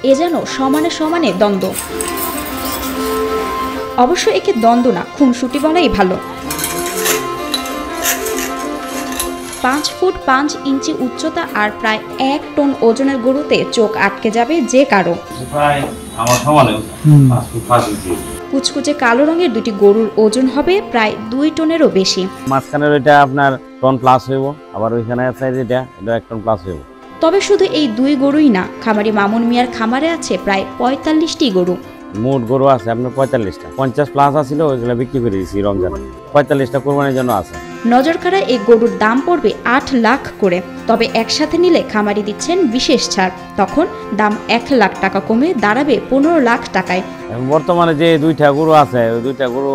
এ যেন সমানে সমানে দ্বন্দ্ব। অবশ্য একে দ্বন্দ্ব না, খুনসুটি বলাই ভালো। 5 ফুট 5 ইঞ্চি উচ্চতা আর প্রায় 1 টন ওজনের গরুতে চোখ আটকে যাবে যে কারো। কুচকুচে কালো রঙের দুটি গরুর ওজন হবে প্রায় 2 টনেরও বেশি। মাঝখানের ওইটা আপনার টন প্লাস হইব, আবার ওইখানে আছে যেটা এটা 1 টন প্লাস হইব। তবে শুধু এই 2 গরুই না, খামারি মামুন মিয়ার খামারে আছে প্রায় 45টি গরু। মোট গরু আছে আপনার 45টা, 50 প্লাস আছিল, ওইগুলো বিক্রি করে দিয়েছি রমজান। 45টা কোরবানির জন্য আছে। নজরকাড়া এই গরুর দাম পড়বে 8 লাখ করে। তবে একসাথে নিলে খামারি দিচ্ছেন বিশেষ ছাড়, তখন দাম 1 লাখ টাকা কমে দাঁড়াবে 15 লাখ টাকায়। বর্তমানে যে 2টা গরু আছে, ওই 2টা গরু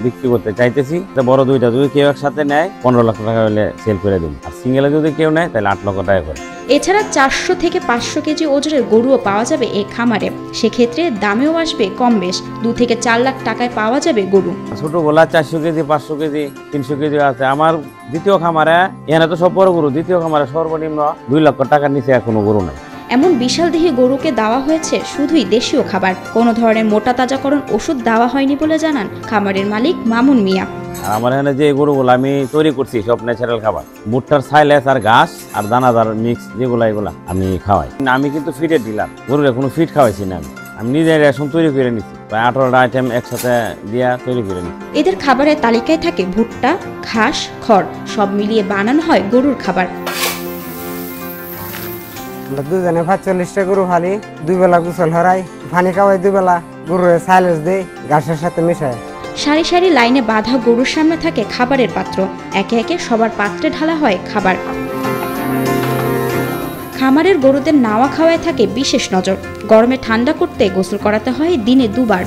বিক্রি করতে চাইতেছি। বড় 2টা যদি কেউ একসাথে নেয় 15 লাখ টাকা হলে সেল করে দিন, আর সিঙ্গেলে যদি কেউ নেয় তাহলে 8 লক্ষ টাকা করে। এছাড়া 400 থেকে 500 কেজি ওজনের গরুও পাওয়া যাবে এই খামারে। সেক্ষেত্রে দামেও আসবে কম বেশ, 2 থেকে 4 লাখ টাকায় পাওয়া যাবে গরু। ছোটগুলা 400 কেজি, 500 কেজি, 300 কেজি আছে। আমার দ্বিতীয় খামারে, এখানে তো সব বড় গরু, দ্বিতীয় খামারে সর্বনিম্ন 2 লক্ষ টাকার নিচে এখনো গরু নাই। এমন বিশাল দেহী গরুকে দেওয়া হয়েছে শুধুই দেশীয় খাবার, কোনো ধরনের মোটা তাজাকরণ ওষুধ দেওয়া হয়নি বলে জানান খামারের মালিক মামুন মিয়া। আমার এখানে যে গরুগুলো আমি তৈরি করছি সব ন্যাচারাল খাবার, ভুট্টার সাইলেস আর ঘাস আর দানাদার মিক্স যেগুলো, এগুলা আমি খাওয়াই। আমি কিন্তু ফিডের দিলাম, গরুর কোনো ফিড খাওয়াইছি না, আমি নিজের রেশন তৈরি করে নিচ্ছি। প্রায় 18টা আইটেম একসাথে দিয়া তৈরি করে নিচ্ছি। এদের খাবারের তালিকায় থাকে ভুট্টা, ঘাস, খড়, সব মিলিয়ে বানানো হয় গরুর খাবার। দুজনে 45টা গরু ফালি, 2 বেলা গোসল হরাই, পানি খাওয়াই, 2 বেলা গরুর সাইলেস দেই ঘাসের সাথে মিশায়। সারি সারি লাইনে বাঁধা গরুর সামনে থাকে খাবারের পাত্র, একে একে সবার পাত্রে ঢালা হয় খাবার। খামারের গরুদের নাওয়া খাওয়ায় থাকে বিশেষ নজর। গরমে ঠান্ডা করতে গোসল করাতে হয় দিনে 2 বার।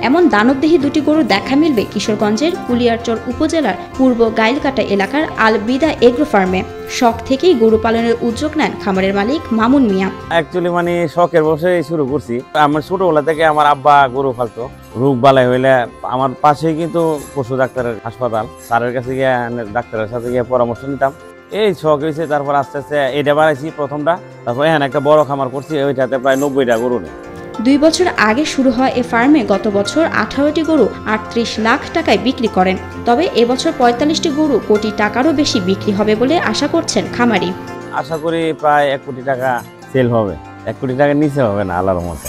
এমন দানবদেহী 2টি গরু দেখা মিলবে কিশোরগঞ্জের কুলিয়ারচর উপজেলার পূর্ব গাইলকাটা এলাকার আল বিদা এগ্রো ফার্মে। শখ থেকেই গরু পালনের উদ্যোগ নেন খামারের মালিক মামুন মিয়া। অ্যাকচুয়ালি মানে শখের বসে শুরু করছি। আমার ছোটবেলা থেকে আমার আব্বা গরু পালতো। রোগ বালাই হইলে আমার পাশেই কিন্তু পশু ডাক্তারের হাসপাতাল, স্যারের কাছে গিয়ে ডাক্তারের সাথে গিয়ে পরামর্শ নিতাম। এই শখ হয়েছে, তারপর আস্তে আস্তে এটা বাড়াইছি প্রথমটা, তারপর এখানে একটা বড় খামার করছি, ওইটাতে প্রায় 90টা গরু নেই। 2 বছর আগে শুরু হয় এ ফার্মে গত বছর 18টি গরু 38 লাখ টাকায় বিক্রি করেন। তবে এবছর 45টি গরু কোটি টাকারও বেশি বিক্রি হবে বলে আশা করছেন খামারি। আশা করি প্রায় 1 কোটি টাকা সেল হবে, 1 কোটি টাকার নিচে হবে না আল্লাহর রহমতে।